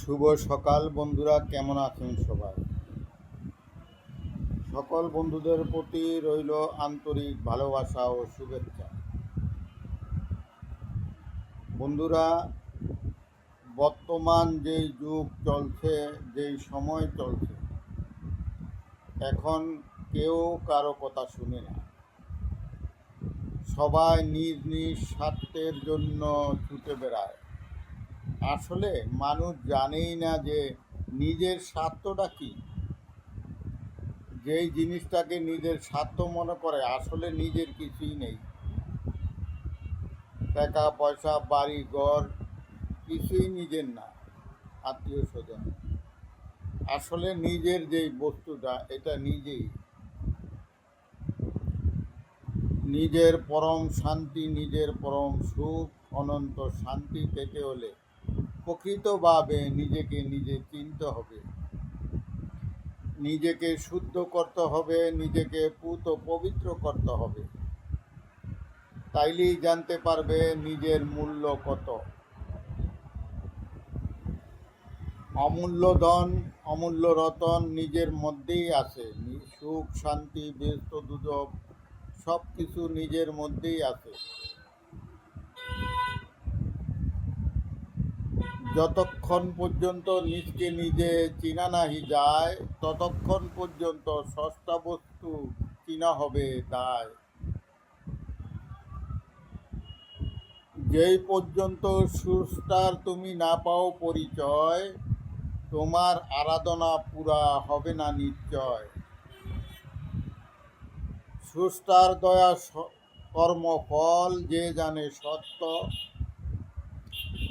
শুভ সকাল বন্ধুরা, কেমন আছেন সবাই? সকল বন্ধুদের প্রতি রইল আন্তরিক ভালোবাসা ও শুভেচ্ছা। বন্ধুরা, বর্তমান যেই যুগ চলছে, যেই সময় চলছে, এখন কেউ কারো কথা শুনে না। সবাই নিজ নিজ স্বার্থের জন্য ছুটে বেড়ায়। আসলে মানুষ জানেই না যে নিজের স্বার্থটা কী। যেই জিনিসটাকে নিজের স্বার্থ মনে করে, আসলে নিজের কিছুই নেই। টাকা পয়সা, বাড়ি ঘর কিছুই নিজের না, আত্মীয় স্বজন। আসলে নিজের যেই বস্তুটা, এটা নিজেই। নিজের পরম শান্তি, নিজের পরম সুখ, অনন্ত শান্তি পেতে হলে প্রকৃতভাবে নিজেকে নিজে চিনতে হবে, নিজেকে শুদ্ধ করতে হবে, নিজেকে পুত পবিত্র করতে হবে। তাইলেই জানতে পারবে নিজের মূল্য কত। অমূল্য ধন, অমূল্য রতন নিজের মধ্যেই আছে। সুখ শান্তি, ব্যস্ত দুর্যোগ সব কিছু নিজের মধ্যেই আছে। যতক্ষণ পর্যন্ত নিজকে নিজে চিনা নাহি যায়, ততক্ষণ পর্যন্ত সস্তা বস্তু কিনা হবে দায়। যেই পর্যন্ত স্রষ্টার তুমি না পাও পরিচয়, তোমার আরাধনা পুরা হবে না নিশ্চয়। স্রষ্টার দয়া কর্মফল যে জানে সত্য,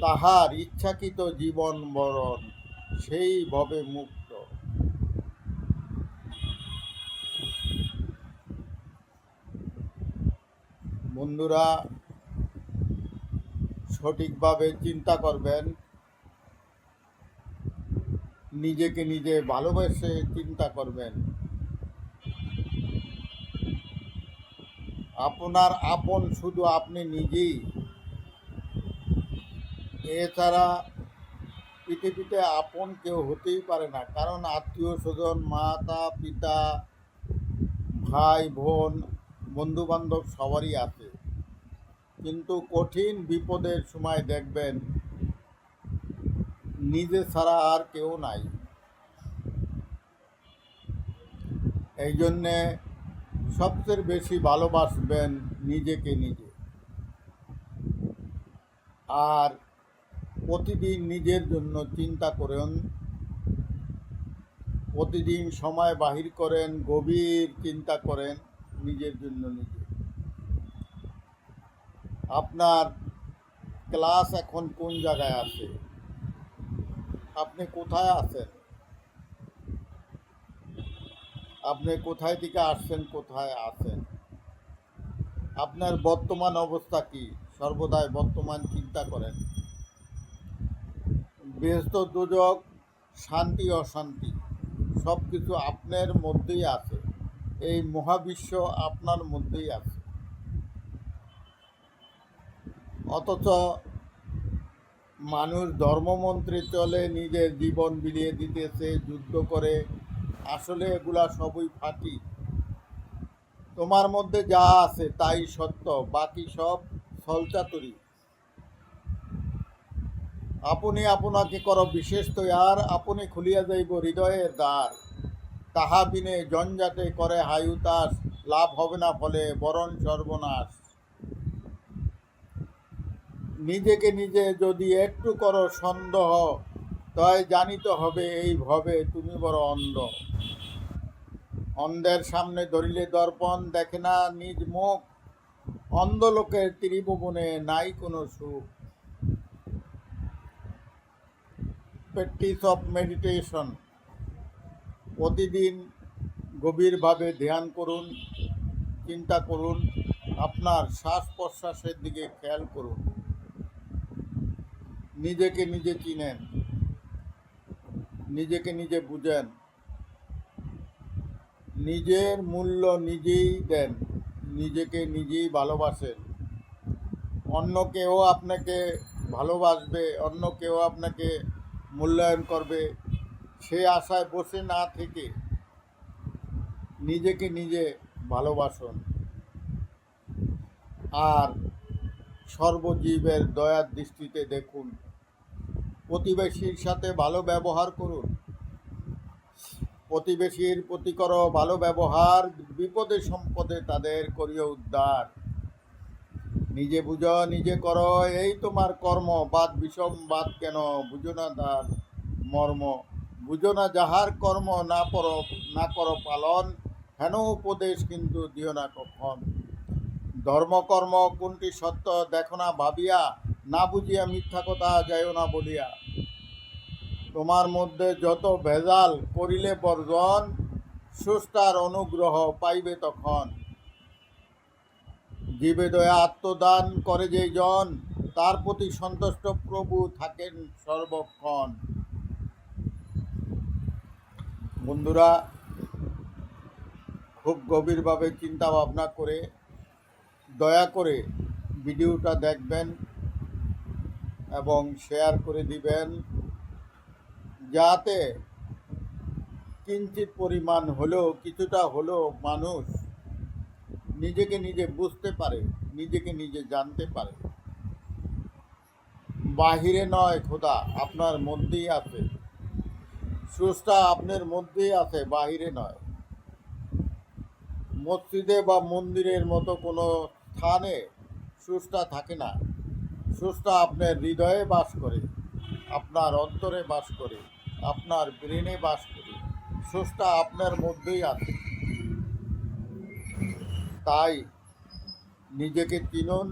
তাহার ইচ্ছাকৃত জীবন বরণ সেই ভবে মুক্ত। বন্ধুরা, সঠিকভাবে চিন্তা করবেন, নিজেকে নিজে ভালোবেসে চিন্তা করবেন। আপনার আপন শুধু আপনি নিজেই। এছাড়া পৃথিবীতে আপন কেউ হতেই পারে না। কারণ আত্মীয় স্বজন, মাতা পিতা, ভাই বোন, বন্ধু বান্ধব সবারই আছে, কিন্তু কঠিন বিপদের সময় দেখবেন নিজে ছাড়া আর কেউ নাই। এই জন্যে সবচেয়ে বেশি ভালোবাসবেন নিজেকে নিজে। আর প্রতিদিন নিজের জন্য চিন্তা করেন, প্রতিদিন সময় বাহির করেন, গভীর চিন্তা করেন নিজের জন্য নিজে। আপনার ক্লাস এখন কোন জায়গায় আছে? আপনি কোথায় আছেন? আপনি কোথায় থেকে আসছেন, কোথায় আছেন? আপনার বর্তমান অবস্থা কি? সর্বদাই বর্তমান চিন্তা করেন। ব্যস্ত দুর্যোগ, শান্তি অশান্তি সব কিছু আপনার মধ্যেই আছে। এই মহাবিশ্ব আপনার মধ্যেই আছে। অথচ মানুষ ধর্মমন্ত্রে চলে, নিজের জীবন বিলিয়ে দিতেছে যুদ্ধ করে। আসলে এগুলা সবই ফাঁকি। তোমার মধ্যে যা আছে তাই সত্য, বাকি সব ছলচাতুরি। আপনি আপনাকে করো বিশেষ তৈয়ার, আপনি খুলিয়া যাইব হৃদয়ের দ্বার। তাহা বিনে জঞ্জাটে করে হায়ুতাস, লাভ হবে না ফলে বরণ সর্বনাশ। নিজেকে নিজে যদি একটু করো সন্দেহ, তাই জানিতে হবে এই ভবে তুমি বড় অন্ধ। অন্ধের সামনে ধরিলে দর্পণ, দেখে না নিজ মুখ। অন্ধ লোকের ত্রিভুবনে নাই কোনো সুখ। Practice of meditation. প্রতিদিন গভীরভাবে ধ্যান করুন, চিন্তা করুন, আপনার শ্বাস প্রশ্বাসের দিকে খেয়াল করুন। নিজেকে নিজে চিনেন, নিজেকে নিজে বুঝেন, নিজের মূল্য নিজেই দেন, নিজেকে নিজেই ভালোবাসেন। অন্য কেউ আপনাকে ভালোবাসবে, অন্য কেউ আপনাকে মূল্যায়ন করবে, সে আশায় বসে না থেকে নিজেকে নিজে ভালোবাসুন আর সর্বজীবের দয়ার দৃষ্টিতে দেখুন। প্রতিবেশীর সাথে ভালো ব্যবহার করুন। প্রতিবেশীর প্রতি করো ভালো ব্যবহার, বিপদে সম্পদে তাদের করিও উদ্ধার। নিজে বুঝো নিজে করো, এই তোমার কর্ম। বাদ বিষম বাদ কেন, বুঝো না তার মর্ম। বুঝো না যাহার কর্ম না করো পালন, হেন উপদেশ কিন্তু দিও না কখন। ধর্মকর্ম কোনটি সত্য দেখো না ভাবিয়া, না বুঝিয়া মিথ্যা কথা যাইও না বলিয়া। তোমার মধ্যে যত ভেজাল করিলে বর্জন, স্রষ্টার অনুগ্রহ পাইবে তখন। জীবে দয়া আত্মদান করে যেই জন, তার প্রতি সন্তুষ্ট প্রভু থাকেন সর্বক্ষণ। বন্ধুরা, খুব গভীরভাবে চিন্তা ভাবনা করে দয়া করে ভিডিওটা দেখবেন এবং শেয়ার করে দিবেন, যাতে কিঞ্চিত পরিমাণ হলেও, কিছুটা হলেও মানুষ নিজেকে নিজে বুঝতে পারে, নিজেকে নিজে জানতে পারে। বাহিরে নয়, খোদা আপনার মধ্যেই আছে। স্রষ্টা আপনার মধ্যেই আছে, বাহিরে নয়। মসজিদে বা মন্দিরের মতো কোনো স্থানে স্রষ্টা থাকে না। স্রষ্টা আপনার হৃদয়ে বাস করে, আপনার অন্তরে বাস করে, আপনার ব্রেনে বাস করে। স্রষ্টা আপনার মধ্যেই আছে। তাই নিজেকে চিনুন,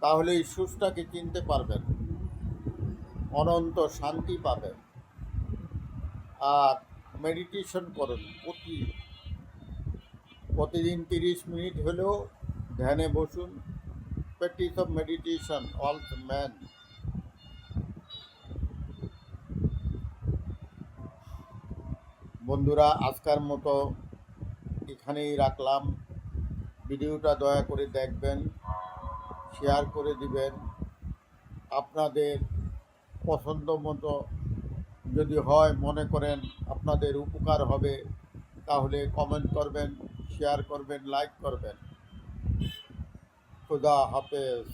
তাহলেই স্রষ্টাকে চিনতে পারবেন, অনন্ত শান্তি পাবেন। আর মেডিটেশন করুন, প্রতিদিন 30 মিনিট হলেও ধ্যানে বসুন। প্র্যাকটিস অফ মেডিটেশন অলস ম্যান। বন্ধুরা, আজকের মতো এখানেই রাখলাম। ভিডিওটা দয়া করে দেখবেন, শেয়ার করে দিবেন। আপনাদের পছন্দ মতো যদি হয়, মনে করেন আপনাদের উপকার হবে, তাহলে কমেন্ট করবেন, শেয়ার করবেন, লাইক করবেন। খুদা হাফেজ।